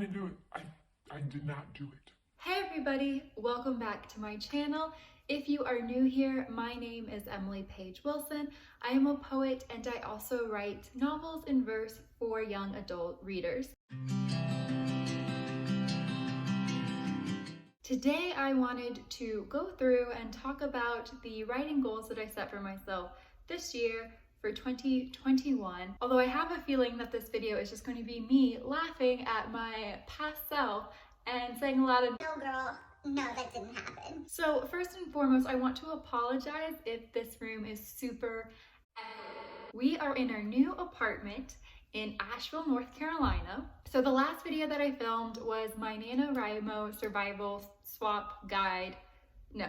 didn't do it. I did not do it. Hey everybody, welcome back to my channel. If you are new here, my name is Emily Paige Wilson. I am a poet and I also write novels in verse for young adult readers. Today I wanted to go through and talk about the writing goals that I set for myself this year for 2021. Although I have a feeling that this video is just going to be me laughing at my past self and saying a lot of "No girl, no, that didn't happen." So first and foremost, I want to apologize if this room is super echoey. We are in our new apartment in Asheville, North Carolina. So the last video that I filmed was my NaNoWriMo survival swap guide. No.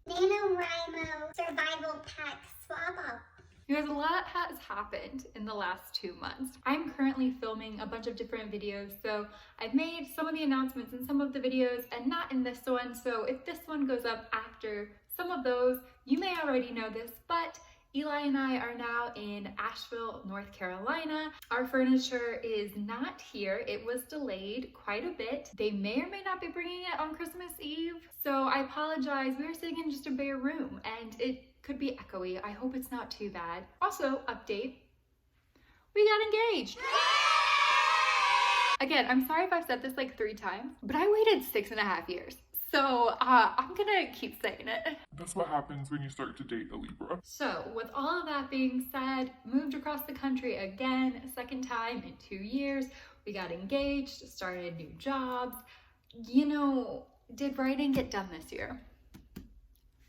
NaNoWriMo survival pack swap up. Because a lot has happened in the last 2 months. I'm currently filming a bunch of different videos, so I've made some of the announcements in some of the videos and not in this one. So if this one goes up after some of those, you may already know this, but Eli and I are now in Asheville, North Carolina. Our furniture is not here. It was delayed quite a bit. They may or may not be bringing it on Christmas Eve. So I apologize. We were sitting in just a bare room and it could be echoey. I hope it's not too bad. Also, update, we got engaged. Again, I'm sorry if I've said this like 3 times, but I waited 6.5 years. So I'm gonna keep saying it. That's what happens when you start to date a Libra. So with all of that being said, moved across the country again, second time in 2 years. We got engaged, started new jobs. You know, did writing get done this year?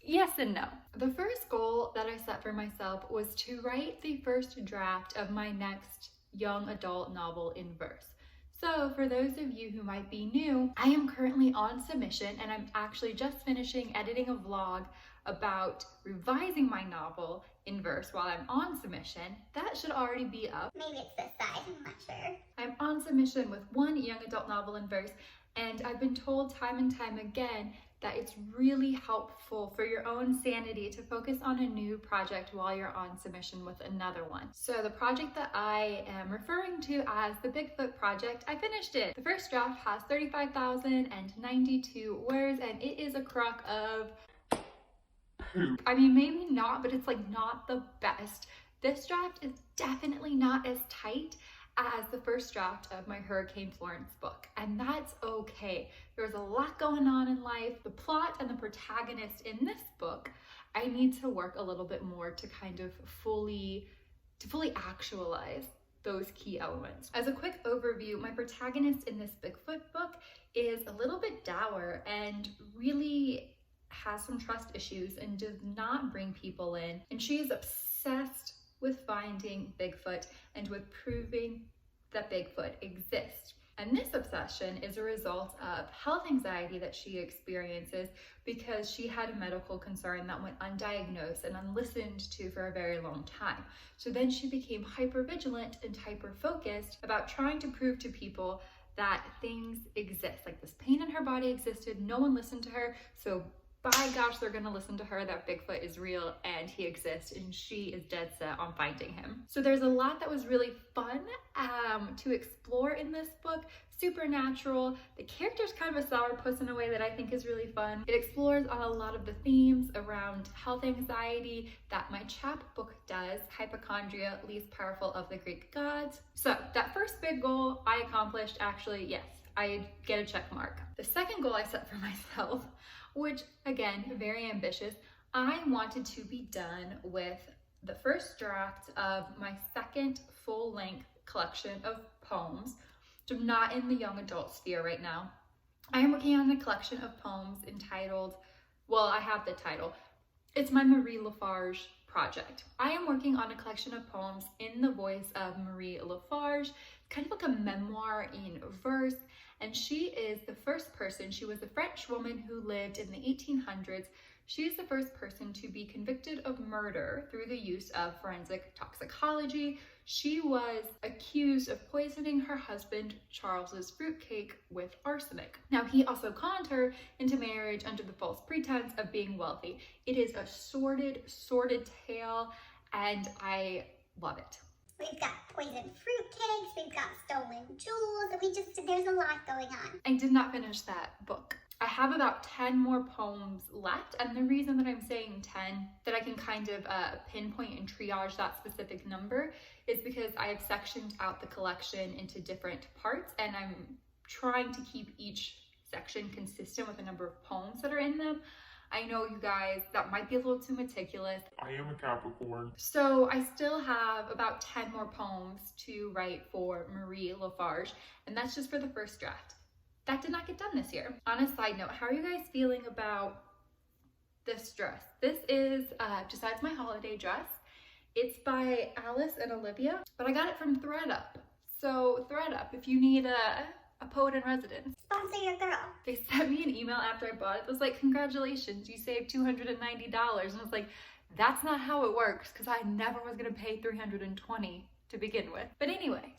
Yes and no. The first goal that I set for myself was to write the first draft of my next young adult novel in verse. So for those of you who might be new, I am currently on submission and I'm actually just finishing editing a vlog about revising my novel in verse while I'm on submission. That should already be up. Maybe it's this side, I'm not sure. I'm on submission with one young adult novel in verse, and I've been told time and time again that it's really helpful for your own sanity to focus on a new project while you're on submission with another one. So the project that I am referring to as the Bigfoot Project, I finished it. The first draft has 35,092 words and it is a crock of Poop. I mean, maybe not, but it's like not the best. This draft is definitely not as tight as the first draft of my Hurricane Florence book, and that's okay. There's a lot going on in life. The plot and the protagonist in this book, I need to work a little bit more to kind of fully actualize those key elements. As a quick overview, my protagonist in this Bigfoot book is a little bit dour and really has some trust issues and does not bring people in, and she is obsessed with finding Bigfoot and with proving that Bigfoot exists. And this obsession is a result of health anxiety that she experiences because she had a medical concern that went undiagnosed and unlistened to for a very long time. So then she became hypervigilant and hyper-focused about trying to prove to people that things exist. Like this pain in her body existed, no one listened to her, so by gosh, they're gonna listen to her, that Bigfoot is real and he exists, and she is dead set on finding him. So there's a lot that was really fun to explore in this book. Supernatural. The character's kind of a sourpuss in a way that I think is really fun. It explores on a lot of the themes around health anxiety that my chapbook does, hypochondria, least powerful of the Greek gods. So that first big goal I accomplished. Actually, yes, I get a check mark. The second goal I set for myself, which again, very ambitious, I wanted to be done with the first draft of my second full-length collection of poems. So I'm not in the young adult sphere right now. I am working on a collection of poems entitled, well, I have the title. It's my Marie Lafarge project. I am working on a collection of poems in the voice of Marie Lafarge, kind of like a memoir in verse. And she is the first person, she was a French woman who lived in the 1800s. She is the first person to be convicted of murder through the use of forensic toxicology. She was accused of poisoning her husband Charles's fruitcake with arsenic. Now, he also conned her into marriage under the false pretense of being wealthy. It is a sordid tale, and I love it. we've got poisoned fruitcakes, we've got stolen jewels, and there's a lot going on. I did not finish that book. I have about 10 more poems left, and the reason that I'm saying 10, that I can kind of pinpoint and triage that specific number, is because I have sectioned out the collection into different parts, and I'm trying to keep each section consistent with the number of poems that are in them. I know, you guys, that might be a little too meticulous. I am a Capricorn. So I still have about 10 more poems to write for Marie Lafarge, and that's just for the first draft. That did not get done this year. On a side note, how are you guys feeling about this dress? This is, besides my holiday dress, it's by Alice and Olivia, but I got it from ThreadUp. So ThreadUp, if you need a poet in residence. Sponsor your girl. They sent me an email after I bought it. It was like, congratulations, you saved $290. And I was like, that's not how it works, because I never was gonna pay $320 to begin with. But anyway,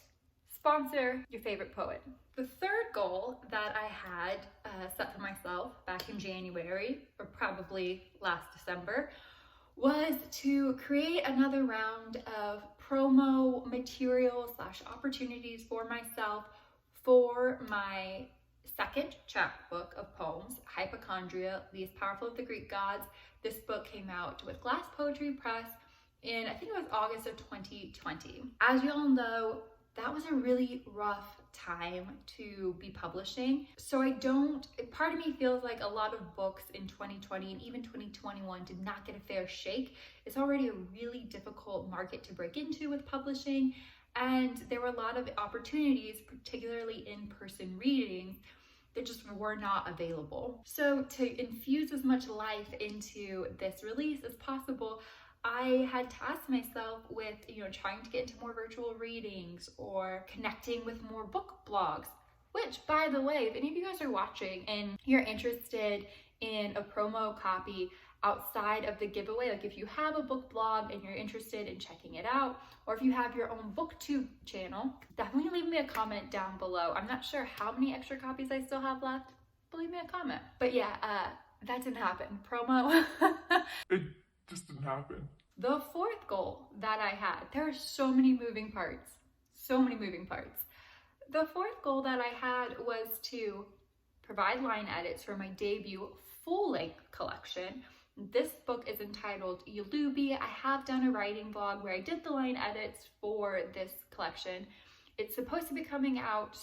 sponsor your favorite poet. The third goal that I had set for myself back in January, or probably last December, was to create another round of promo material / opportunities for myself for my second chapbook of poems, Hypochondria, Least Powerful of the Greek Gods. This book came out with Glass Poetry Press in, I think it was August of 2020. As you all know, that was a really rough time to be publishing. So part of me feels like a lot of books in 2020 and even 2021 did not get a fair shake. It's already a really difficult market to break into with publishing. And there were a lot of opportunities, particularly in-person readings, that just were not available. So to infuse as much life into this release as possible, I had tasked myself with, trying to get into more virtual readings or connecting with more book blogs, which, by the way, if any of you guys are watching and you're interested in a promo copy outside of the giveaway, like if you have a book blog and you're interested in checking it out, or if you have your own booktube channel, definitely leave me a comment down below. I'm not sure how many extra copies I still have left, but leave me a comment. But yeah, that didn't happen. Promo. It just didn't happen. The fourth goal that I had, there are so many moving parts, so many moving parts. The fourth goal that I had was to provide line edits for my debut full-length collection. This book is entitled Jalubi. I have done a writing blog where I did the line edits for this collection. It's supposed to be coming out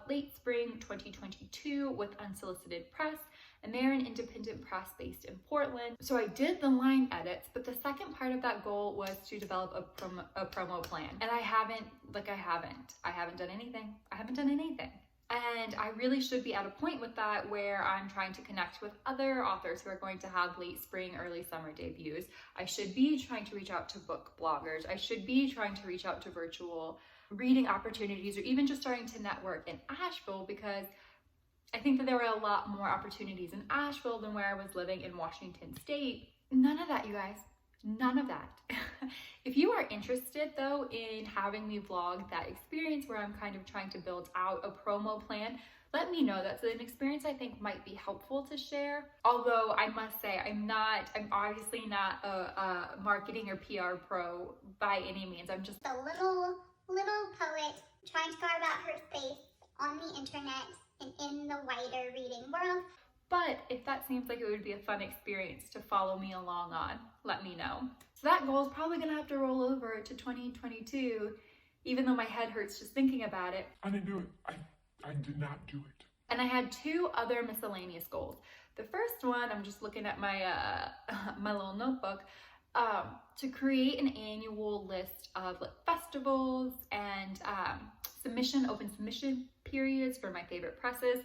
late spring 2022 with Unsolicited Press, and they're an independent press based in Portland. So I did the line edits, but the second part of that goal was to develop a promo plan. And I haven't done anything. I haven't done anything. And I really should be at a point with that where I'm trying to connect with other authors who are going to have late spring, early summer debuts. I should be trying to reach out to book bloggers. I should be trying to reach out to virtual reading opportunities, or even just starting to network in Asheville, because I think that there were a lot more opportunities in Asheville than where I was living in Washington State. None of that, you guys. None of that. If you are interested though in having me vlog that experience where I'm kind of trying to build out a promo plan, let me know. That's an experience I think might be helpful to share. Although I must say, I'm obviously not a marketing or PR pro by any means. I'm just The little poet trying to carve out her space on the internet and in the wider reading world. But if that seems like it would be a fun experience to follow me along on, let me know. So that goal is probably gonna have to roll over to 2022, even though my head hurts just thinking about it. I didn't do it. I did not do it. And I had two other miscellaneous goals. The first one, I'm just looking at my my little notebook, to create an annual list of festivals and open submission periods for my favorite presses.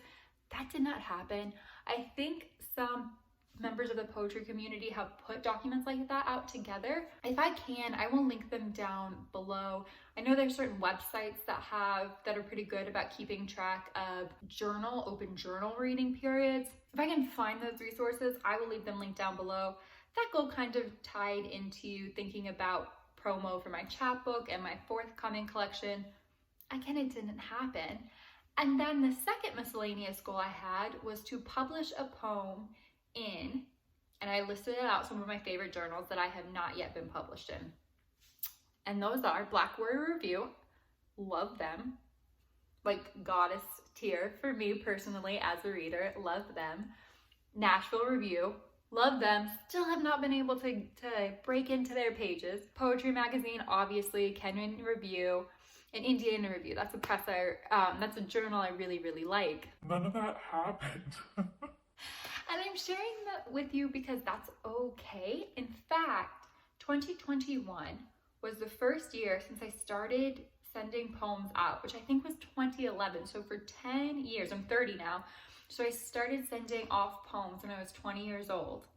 That did not happen. I think some members of the poetry community have put documents like that out together. If I can, I will link them down below. I know there's certain websites that are pretty good about keeping track of open journal reading periods. If I can find those resources, I will leave them linked down below. That goal kind of tied into thinking about promo for my chapbook and my forthcoming collection. Again, it didn't happen. And then the second miscellaneous goal I had was to publish a poem and I listed it out, some of my favorite journals that I have not yet been published in. And those are Black Warrior Review, love them. Like goddess tier for me personally as a reader, love them. Nashville Review, love them, still have not been able to break into their pages. Poetry Magazine, obviously, Kenyan Review, and Indiana Review. That's a journal I really, really like. None of that happened. And I'm sharing that with you because that's okay. In fact, 2021 was the first year since I started sending poems out, which I think was 2011. So for 10 years, I'm 30 now. So I started sending off poems when I was 20 years old.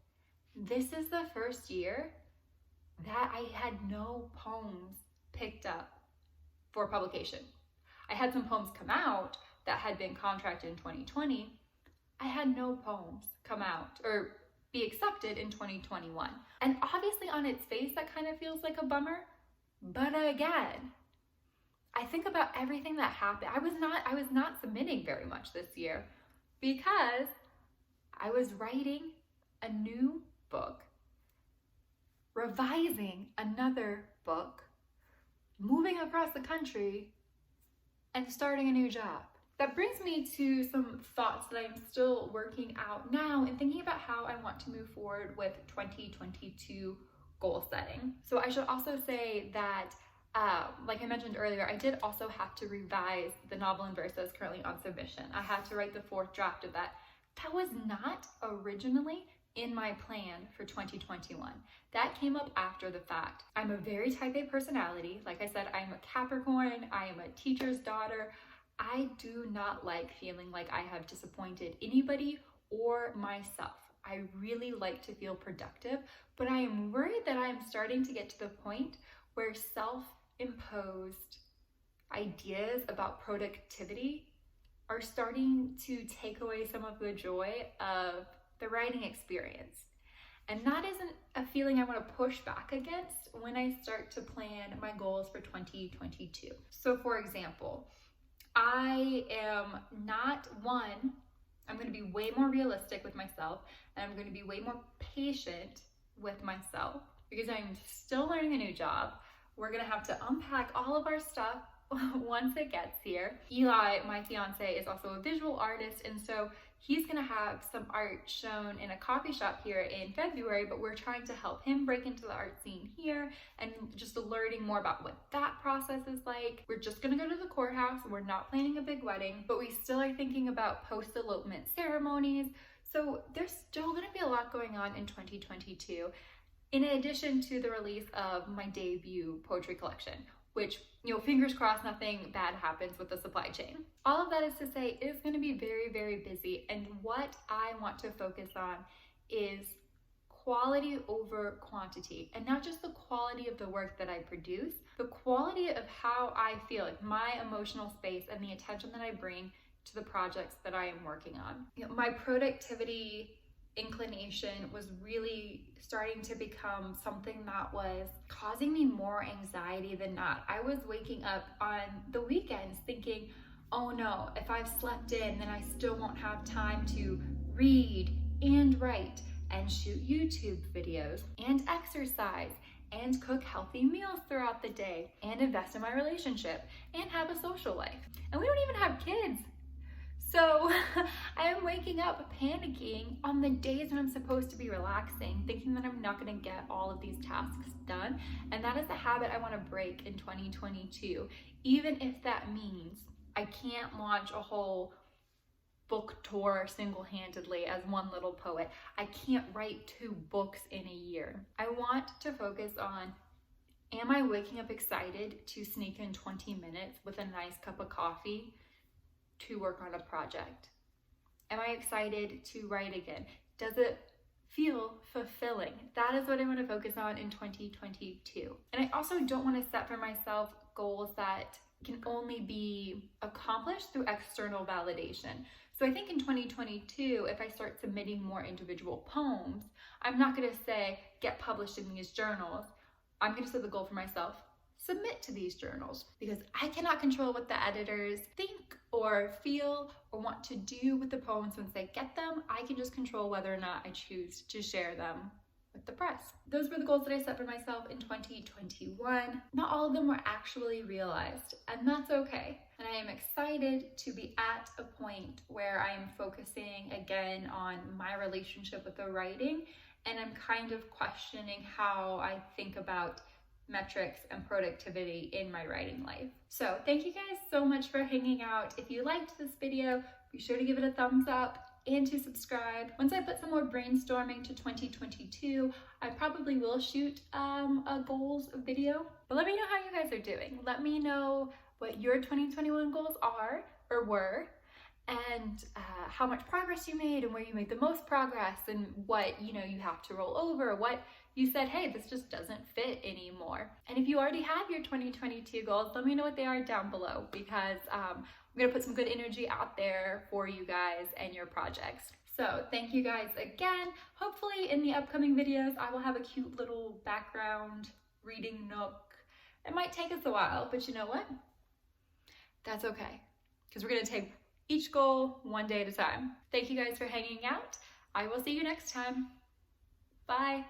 This is the first year that I had no poems picked up for publication. I had some poems come out that had been contracted in 2020. I had no poems come out or be accepted in 2021. And obviously on its face, that kind of feels like a bummer. But again, I think about everything that happened. I was not submitting very much this year because I was writing a new book, revising another book, moving across the country, and starting a new job. That brings me to some thoughts that I'm still working out now and thinking about how I want to move forward with 2022 goal setting. So I should also say that, like I mentioned earlier, I did also have to revise the novel in verse that is currently on submission. I had to write the 4th draft of that. That was not originally in my plan for 2021. That came up after the fact. I'm a very type A personality. Like I said, I'm a Capricorn. I am a teacher's daughter. I do not like feeling like I have disappointed anybody or myself. I really like to feel productive, but I am worried that I am starting to get to the point where self-imposed ideas about productivity are starting to take away some of the joy of the writing experience. And that isn't a feeling I want to push back against when I start to plan my goals for 2022. So for example, I am not one, I'm going to be way more realistic with myself, and I'm going to be way more patient with myself because I'm still learning a new job. We're going to have to unpack all of our stuff once it gets here. Eli, my fiance, is also a visual artist, and so he's going to have some art shown in a coffee shop here in February, but we're trying to help him break into the art scene here and just learning more about what that process is like. We're just going to go to the courthouse. We're not planning a big wedding, but we still are thinking about post-elopement ceremonies. So there's still going to be a lot going on in 2022, in addition to the release of my debut poetry collection, which, fingers crossed nothing bad happens with the supply chain. All of that is to say, it is going to be very, very busy. And what I want to focus on is quality over quantity. And not just the quality of the work that I produce, the quality of how I feel, like my emotional space and the attention that I bring to the projects that I am working on. My productivity inclination was really starting to become something that was causing me more anxiety than not. I was waking up on the weekends thinking, oh no, if I've slept in, then I still won't have time to read and write and shoot YouTube videos and exercise and cook healthy meals throughout the day and invest in my relationship and have a social life. And we don't even have kids. So I am waking up panicking on the days when I'm supposed to be relaxing, thinking that I'm not going to get all of these tasks done. And that is a habit I want to break in 2022, even if that means I can't launch a whole book tour single-handedly as one little poet. I can't write 2 books in a year. I want to focus on, am I waking up excited to sneak in 20 minutes with a nice cup of coffee to work on a project? Am I excited to write again? Does it feel fulfilling? That is what I want to focus on in 2022. And I also don't want to set for myself goals that can only be accomplished through external validation. So I think in 2022, if I start submitting more individual poems, I'm not going to say, get published in these journals. I'm going to set the goal for myself, submit to these journals, because I cannot control what the editors think or feel or want to do with the poems once they get them. I can just control whether or not I choose to share them with the press. Those were the goals that I set for myself in 2021. Not all of them were actually realized, and that's okay. And I am excited to be at a point where I am focusing again on my relationship with the writing, and I'm kind of questioning how I think about metrics and productivity in my writing life. So thank you guys so much for hanging out. If you liked this video, be sure to give it a thumbs up and to subscribe. Once I put some more brainstorming to 2022, I probably will shoot a goals video. But let me know how you guys are doing. Let me know what your 2021 goals are or were, and how much progress you made and where you made the most progress, and what you have to roll over, what you said, hey, this just doesn't fit anymore. And if you already have your 2022 goals, let me know what they are down below, because I'm gonna put some good energy out there for you guys and your projects. So thank you guys again. Hopefully in the upcoming videos, I will have a cute little background reading nook. It might take us a while, but you know what? That's okay, because we're gonna take each goal one day at a time. Thank you guys for hanging out. I will see you next time. Bye.